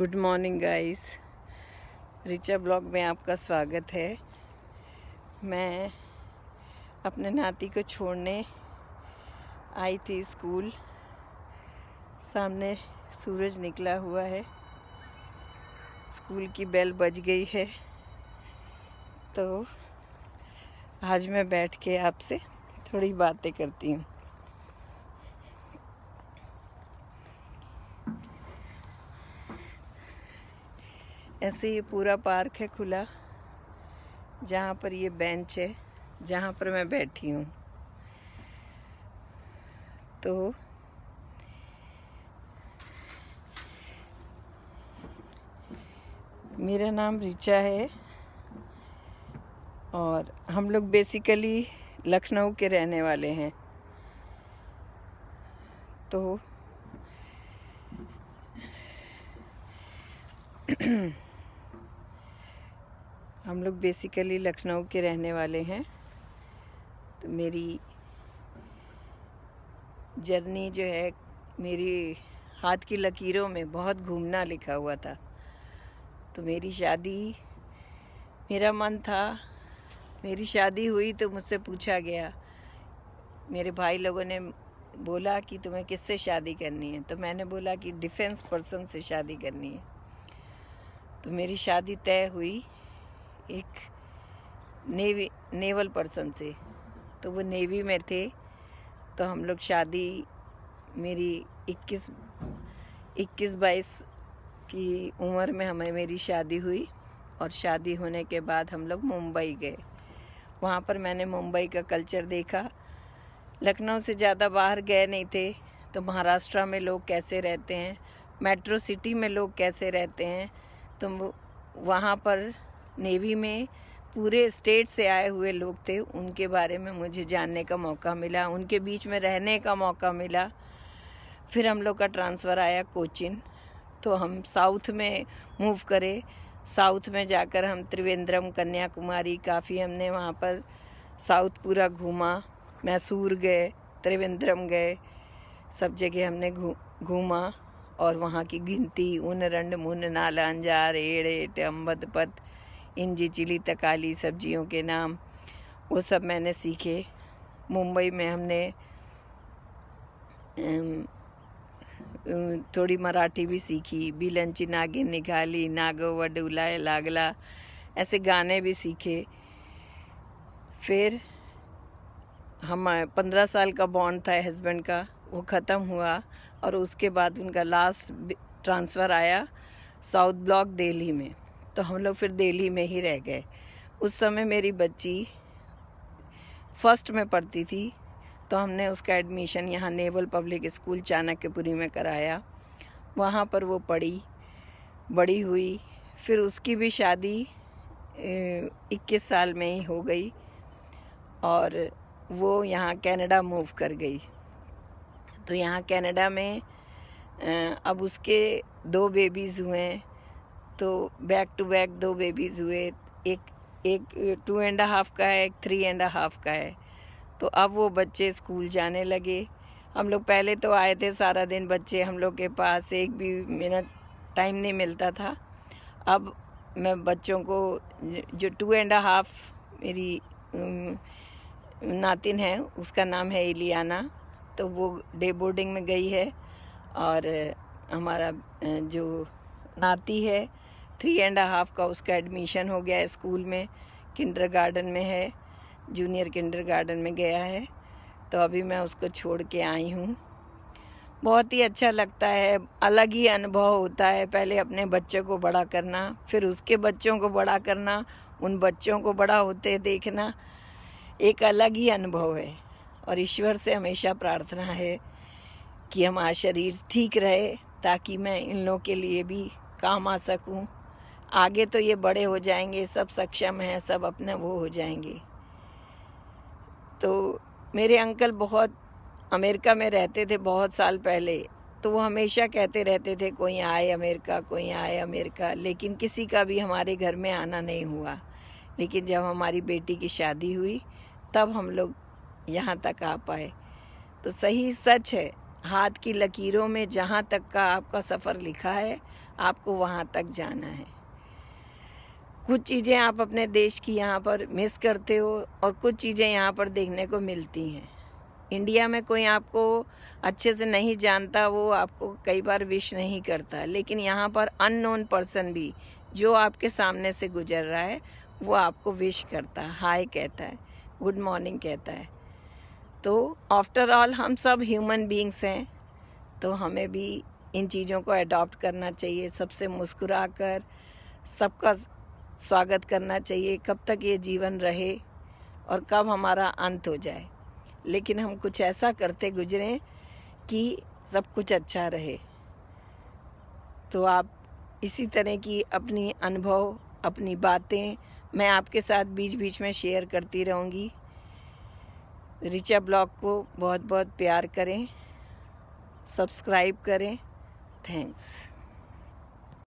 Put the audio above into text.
Good morning guys, Richa blog में आपका स्वागत है। मैं अपने नाती को छोड़ने आई थी स्कूल। सामने सूरज निकला हुआ है, स्कूल की बेल बज गई है। तो आज मैं बैठ के आपसे थोड़ी बातें करती हूँ। ऐसे ये पूरा पार्क है खुला, जहाँ पर ये बेंच है जहाँ पर मैं बैठी हूँ। तो मेरा नाम रिचा है और हम लोग बेसिकली लखनऊ के रहने वाले हैं। तो हम लोग बेसिकली लखनऊ के रहने वाले हैं। तो मेरी जर्नी जो है, मेरी हाथ की लकीरों में बहुत घूमना लिखा हुआ था। तो मेरी शादी, मेरा मन था, मेरी शादी हुई तो मुझसे पूछा गया, मेरे भाई लोगों ने बोला कि तुम्हें किससे शादी करनी है। तो मैंने बोला कि डिफेंस पर्सन से शादी करनी है। तो मेरी शादी तय हुई एक नेवल पर्सन से। तो वो नेवी में थे। तो हम लोग शादी, मेरी 21-22 की उम्र में मेरी शादी हुई। और शादी होने के बाद हम लोग मुंबई गए। वहाँ पर मैंने मुंबई का कल्चर देखा। लखनऊ से ज़्यादा बाहर गए नहीं थे। तो महाराष्ट्र में लोग कैसे रहते हैं, मेट्रो सिटी में लोग कैसे रहते हैं। तो वहाँ पर नेवी में पूरे स्टेट से आए हुए लोग थे, उनके बारे में मुझे जानने का मौका मिला, उनके बीच में रहने का मौका मिला। फिर हम लोग का ट्रांसफ़र आया कोचीन। तो हम साउथ में मूव करे। साउथ में जाकर हम त्रिवेंद्रम, कन्याकुमारी, काफ़ी हमने वहाँ पर साउथ पूरा घूमा। मैसूर गए, त्रिवेंद्रम गए, सब जगह हमने घूमा। और वहाँ की गिनती, उन रंड मुन नाला अंजार एड़े टम्बद पत, इंजी चिली तकाली सब्जियों के नाम, वो सब मैंने सीखे। मुंबई में हमने थोड़ी मराठी भी सीखी। बिलंची नागिन निकाली, नागो वडूला लागला, ऐसे गाने भी सीखे। फिर हम 15 साल का बॉन्ड था हस्बैंड का, वो ख़त्म हुआ। और उसके बाद उनका लास्ट ट्रांसफ़र आया साउथ ब्लॉक दिल्ली में। तो हम लोग फिर दिल्ली में ही रह गए। उस समय मेरी बच्ची फर्स्ट में पढ़ती थी। तो हमने उसका एडमिशन यहाँ नेवल पब्लिक स्कूल चाणक्यपुरी में कराया। वहाँ पर वो पढ़ी, बड़ी हुई। फिर उसकी भी शादी 21 साल में ही हो गई और वो यहाँ कनाडा मूव कर गई। तो यहाँ कनाडा में अब उसके 2 बेबीज़ हुए। तो बैक टू बैक 2 बेबीज़ हुए। एक 2.5 का है, एक 3.5 का है। तो अब वो बच्चे स्कूल जाने लगे। हम लोग पहले तो आए थे सारा दिन, बच्चे हम लोग के पास एक भी मिनट टाइम नहीं मिलता था। अब मैं बच्चों को, जो 2.5 मेरी नातिन है, उसका नाम है इलियाना, तो वो डे बोर्डिंग में गई है। और हमारा जो नाती है 3.5 का, उसका एडमिशन हो गया है स्कूल में, किंडरगार्टन में है, जूनियर किंडरगार्टन में गया है। तो अभी मैं उसको छोड़ के आई हूँ। बहुत ही अच्छा लगता है, अलग ही अनुभव होता है। पहले अपने बच्चों को बड़ा करना, फिर उसके बच्चों को बड़ा करना, उन बच्चों को बड़ा होते देखना, एक अलग ही अनुभव है। और ईश्वर से हमेशा प्रार्थना है कि हमारा शरीर ठीक रहे, ताकि मैं इन लोगों के लिए भी काम आ सकूं। आगे तो ये बड़े हो जाएंगे, सब सक्षम हैं, सब अपना वो हो जाएंगे। तो मेरे अंकल बहुत अमेरिका में रहते थे बहुत साल पहले। तो वो हमेशा कहते रहते थे, कोई आए अमेरिका, कोई आए अमेरिका। लेकिन किसी का भी हमारे घर में आना नहीं हुआ। लेकिन जब हमारी बेटी की शादी हुई, तब हम लोग यहाँ तक आ पाए। तो सही सच है, हाथ की लकीरों में जहाँ तक का आपका सफ़र लिखा है, आपको वहाँ तक जाना है। कुछ चीज़ें आप अपने देश की यहाँ पर मिस करते हो और कुछ चीज़ें यहाँ पर देखने को मिलती हैं। इंडिया में कोई आपको अच्छे से नहीं जानता, वो आपको कई बार विश नहीं करता, लेकिन यहाँ पर अननोन पर्सन भी जो आपके सामने से गुजर रहा है वो आपको विश करता है, हाय कहता है, गुड मॉर्निंग कहता है। तो आफ्टर ऑल हम सब ह्यूमन बीइंग्स हैं, तो हमें भी इन चीज़ों को अडॉप्ट करना चाहिए, सबसे मुस्कुरा कर सबका स्वागत करना चाहिए। कब तक ये जीवन रहे और कब हमारा अंत हो जाए, लेकिन हम कुछ ऐसा करते गुजरें कि सब कुछ अच्छा रहे। तो आप इसी तरह की अपनी अनुभव, अपनी बातें मैं आपके साथ बीच बीच में शेयर करती रहूँगी। ऋचा ब्लॉग को बहुत बहुत प्यार करें, सब्सक्राइब करें। थैंक्स।